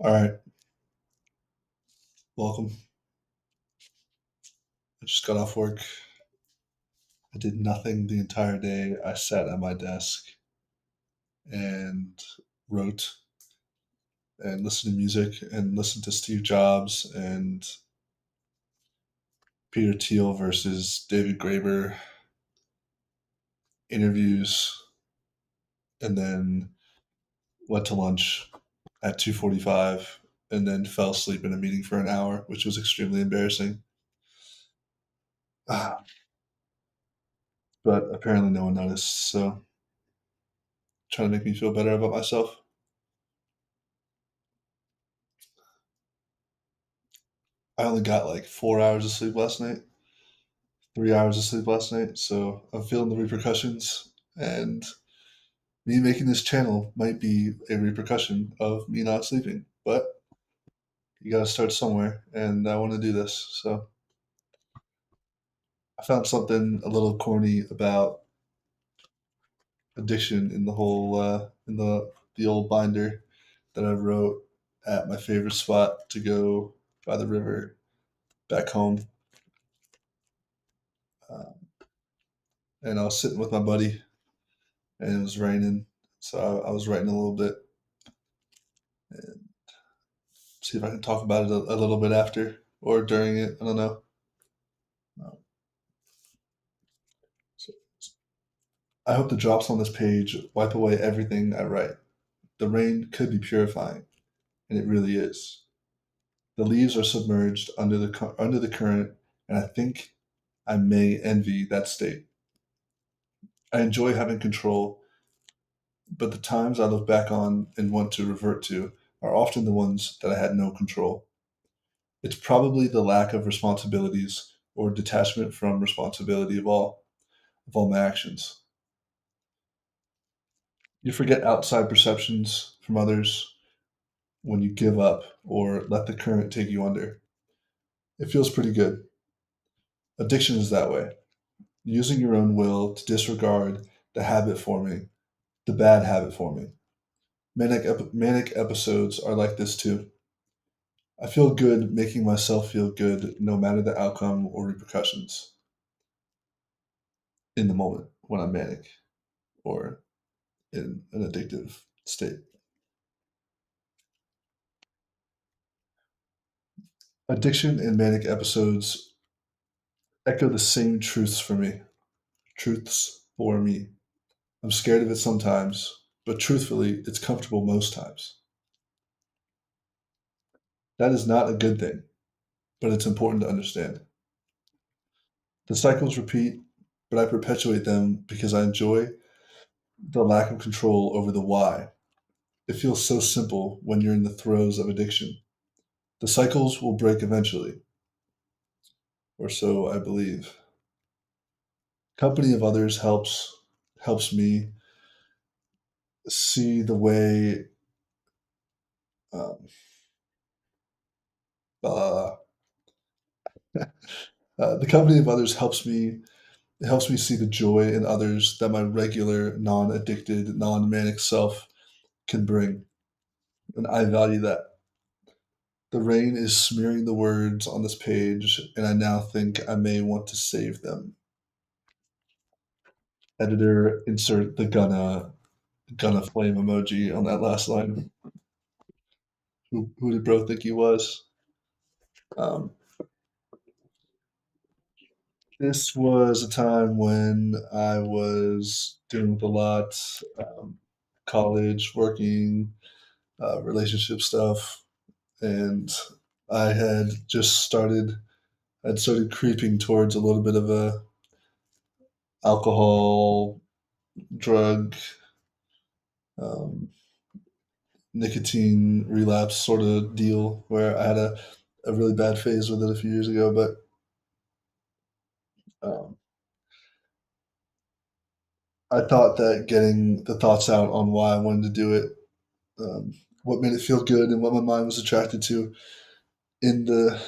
All right, welcome. I just got off work. I did nothing the entire day. I sat at my desk and wrote and listened to music and listened to Steve Jobs and Peter Thiel versus David Graeber interviews, and then went to lunch at 2:45 and then fell asleep in a meeting for an hour, which was extremely embarrassing. Ah, but apparently no one noticed, so trying to make me feel better about myself. I only got like 4 hours of sleep last night, 3 hours of sleep last night, so I'm feeling the repercussions. And me making this channel might be a repercussion of me not sleeping, but you gotta start somewhere, and I want to do this. So I found something a little corny about addiction in the whole in the old binder that I wrote at my favorite spot to go by the river back home. Uh, and I was sitting with my buddy, and it was raining, so I was writing a little bit. And see if I can talk about it a little bit after or during it. I don't know. Um, so I hope the drops on this page wipe away everything I write. The rain could be purifying, and it really is. The leaves are submerged under the current, and I think I may envy that state. I enjoy having control, but the times I look back on and want to revert to are often the ones that I had no control. It's probably the lack of responsibilities or detachment from responsibility of all my actions. You forget outside perceptions from others when you give up or let the current take you under. It feels pretty good. Addiction is that way. Using your own will to disregard the habit forming, the bad habit forming. Manic episodes are like this too. I feel good making myself feel good no matter the outcome or repercussions in the moment when I'm manic or in an addictive state. Addiction and manic episodes echo the same truths for me. I'm scared of it sometimes, but truthfully, it's comfortable most times. That is not a good thing, but it's important to understand. The cycles repeat, but I perpetuate them because I enjoy the lack of control over the why. It feels so simple when you're in the throes of addiction. The cycles will break eventually, or so I believe. Company of others helps me see the way um, uh, the company of others helps me see the joy in others that my regular, non-addicted, non-manic self can bring, and I value that. The rain is smearing the words on this page, and I now think I may want to save them. Editor, insert the gonna flame emoji on that last line. Who did bro think he was? Um, this was a time when I was dealing with a lot, um, college, working, relationship stuff, and I had just started. I'd started creeping towards a little bit of a alcohol, drug, um, nicotine relapse sort of deal where I had a really bad phase with it a few years ago, but um, I thought that getting the thoughts out on why I wanted to do it, um, what made it feel good, and what my mind was attracted to in the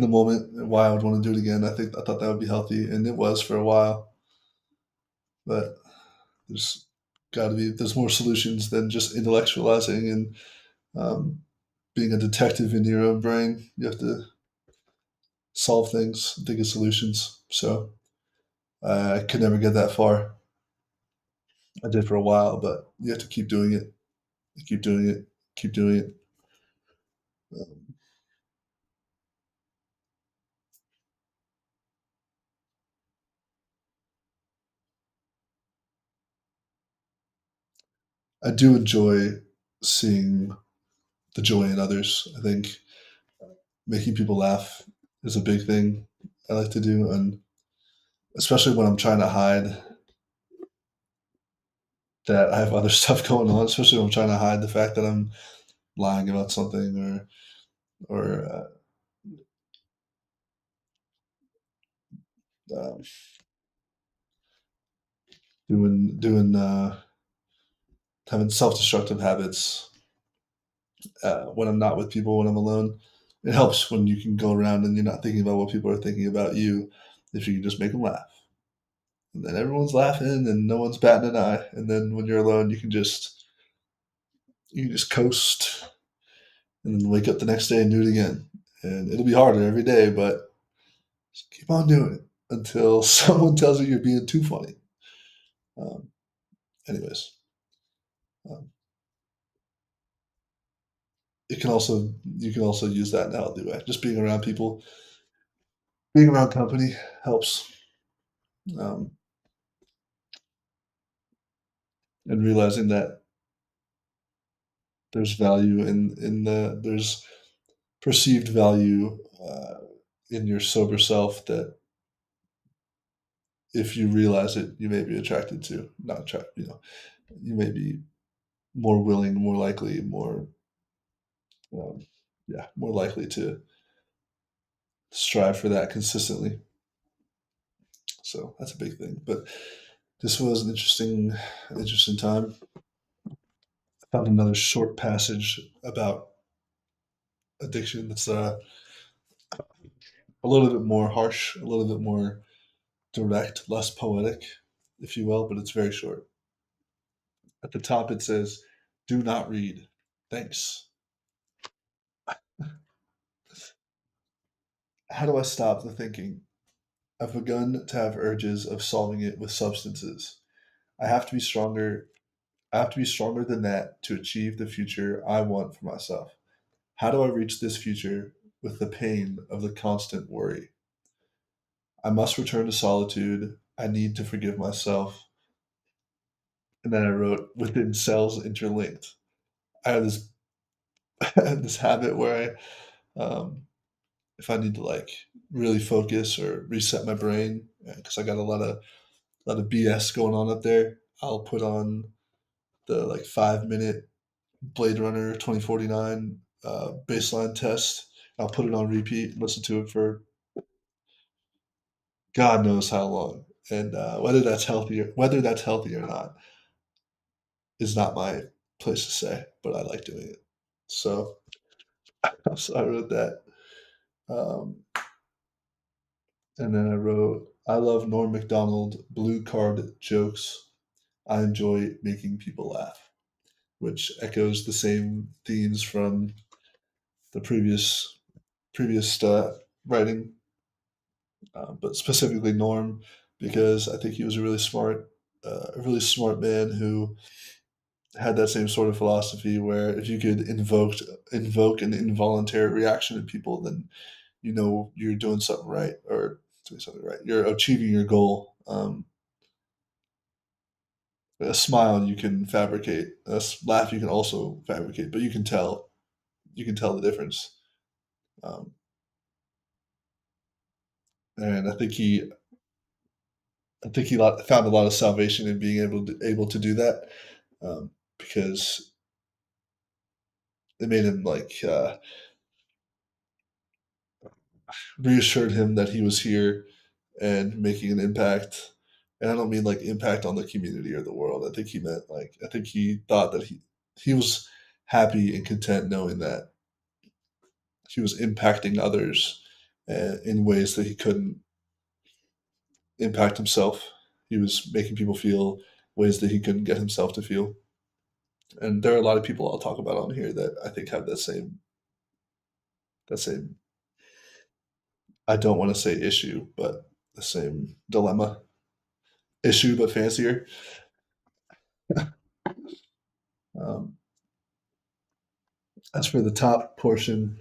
moment, and why I would want to do it again. I thought that would be healthy, and it was for a while. But there's got to be. There's more solutions than just intellectualizing and um, being a detective in your own brain. You have to solve things, think of solutions. So I could never get that far. I did for a while, but you have to keep doing it, keep doing it, keep doing it. Um, I do enjoy seeing the joy in others. I think making people laugh is a big thing I like to do, and especially when I'm trying to hide that I have other stuff going on, especially when I'm trying to hide the fact that I'm lying about something or um, doing having self-destructive habits when I'm not with people, when I'm alone. It helps when you can go around and you're not thinking about what people are thinking about you. If you can just make them laugh, and then everyone's laughing and no one's batting an eye. And then when you're alone, you can just coast and then wake up the next day and do it again. And it'll be harder every day, but just keep on doing it until someone tells you you're being too funny. Um, anyways, um, it can also you can also use that in a healthy way. Just being around people, being around company helps, um, and realizing that there's value in there's perceived value in your sober self that if you realize it, you may be attracted to. Not attract, you may be more willing, more likely, um, yeah, more likely to strive for that consistently. So that's a big thing. But this was an interesting time. I found another short passage about addiction that's a little bit more harsh, a little bit more direct, less poetic, if you will, but it's very short. At the top, it says, "Do not read. Thanks." How do I stop the thinking? I've begun to have urges of solving it with substances. I have to be stronger. I have to be stronger than that to achieve the future I want for myself. How do I reach this future with the pain of the constant worry? I must return to solitude. I need to forgive myself. And then I wrote, within cells interlinked. I have this this habit where if I need to like really focus or reset my brain, because I got a lot of BS going on up there, I'll put on the like 5 minute Blade Runner 2049 baseline test. I'll put it on repeat and listen to it for God knows how long. And whether that's healthy or not, is not my place to say. But I like doing it. So, so I wrote that, um, and then I wrote, "I love Norm Macdonald blue card jokes. I enjoy making people laugh," which echoes the same themes from the previous writing, but specifically Norm, because I think he was a really smart man who had that same sort of philosophy where if you could invoke an involuntary reaction in people, then you know you're doing something right or doing something right. You're achieving your goal. A smile you can fabricate, laugh you can also fabricate, but you can tell the difference. Um, and I think he found a lot of salvation in being able to do that, because it made him like reassured him that he was here and making an impact. And I don't mean like impact on the community or the world. I think he thought that he was happy and content knowing that he was impacting others in ways that he couldn't impact himself. He was making people feel ways that he couldn't get himself to feel. And there are a lot of people I'll talk about on here that I think have that same I don't want to say issue, but the same dilemma. Issue, but fancier. Um, as for the top portion,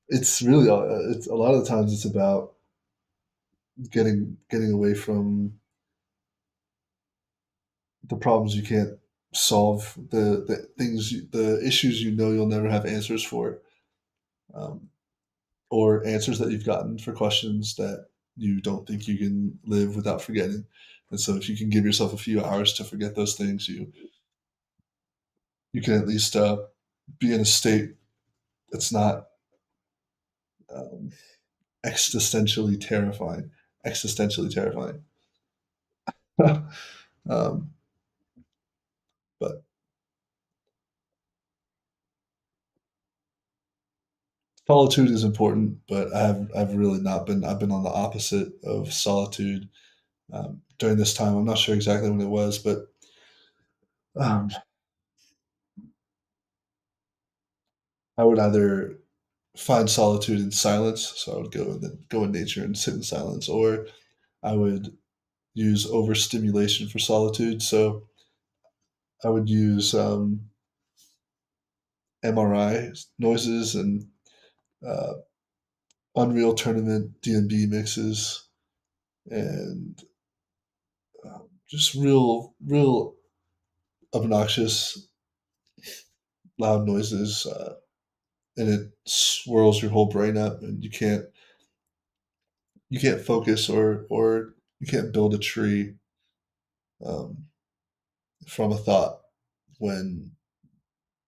it's really it's a lot of the times it's about getting away from the problems you can't solve, the issues you know you'll never have answers for, um, or answers that you've gotten for questions that you don't think you can live without forgetting. And so, if you can give yourself a few hours to forget those things, you can at least be in a state that's not um, existentially terrifying. Existentially terrifying. um, but solitude is important, but I've really not been. I've been on the opposite of solitude during this time. I'm not sure exactly when it was, but um, I would either find solitude in silence, so I would go in nature and sit in silence, or I would use overstimulation for solitude. So I would use MRI noises and uh, Unreal Tournament DMB mixes and just real obnoxious loud noises, and it swirls your whole brain up, and you can't focus or you can't build a tree um, from a thought when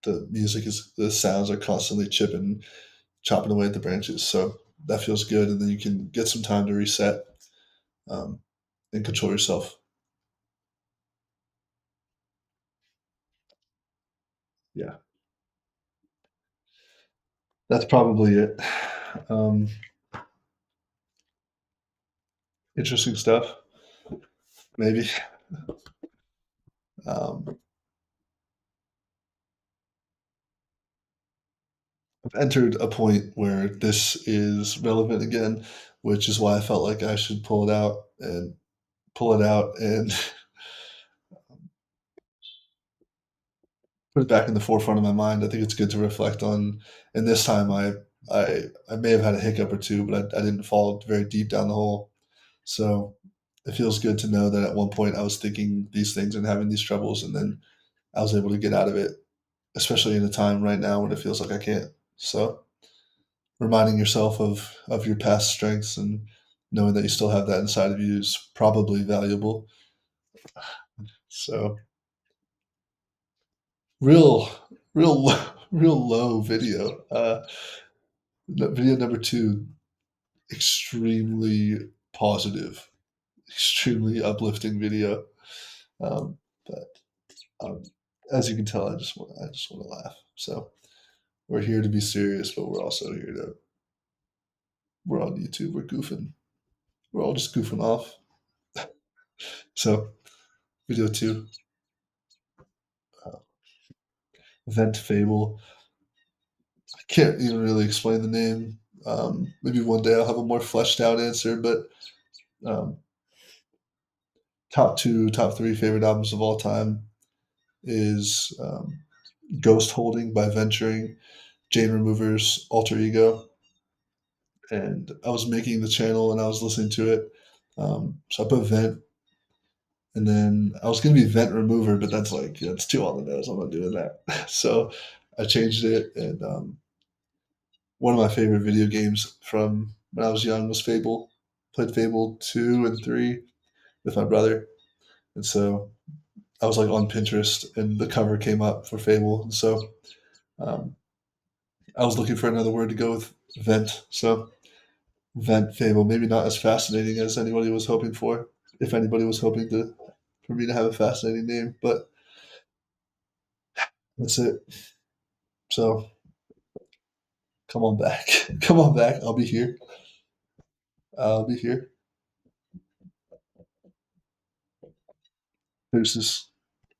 the sounds are constantly chopping away at the branches. So that feels good, and then you can get some time to reset um, and control yourself. Yeah, that's probably it. Um, interesting stuff, maybe. Um, I've entered a point where this is relevant again, which is why I felt like I should pull it out and put it back in the forefront of my mind. I think it's good to reflect on. And this time, I may have had a hiccup or two, but I didn't fall very deep down the hole. So it feels good to know that at one point I was thinking these things and having these troubles, and then I was able to get out of it, especially in a time right now when it feels like I can't. So reminding yourself of your past strengths and knowing that you still have that inside of you is probably valuable. So real, real low video. Video number two, extremely positive, extremely uplifting video. But um, as you can tell, I just want to laugh. So we're here to be serious, but we're also here to. We're on YouTube. We're goofing. We're all just goofing off. So video two, uh, Vent Fable. I can't even really explain the name. Maybe one day I'll have a more fleshed out answer, but um, top two, top three favorite albums of all time is Ghost Holding by Venturing, Jane Remover's Alter Ego. And I was making the channel and I was listening to it. So I put Vent, and then I was going to be Vent Remover, but that's like, yeah, it's too on the nose. I'm not doing that. So I changed it. And one of my favorite video games from when I was young was Fable. Played Fable 2 and 3 with my brother. And so I was like on Pinterest and the cover came up for Fable. And so um, I was looking for another word to go with Vent. So Vent Fable, maybe not as fascinating as anybody was hoping for. If anybody was hoping to for me to have a fascinating name, but that's it. So come on back, come on back. I'll be here. I'll be here. Deuces.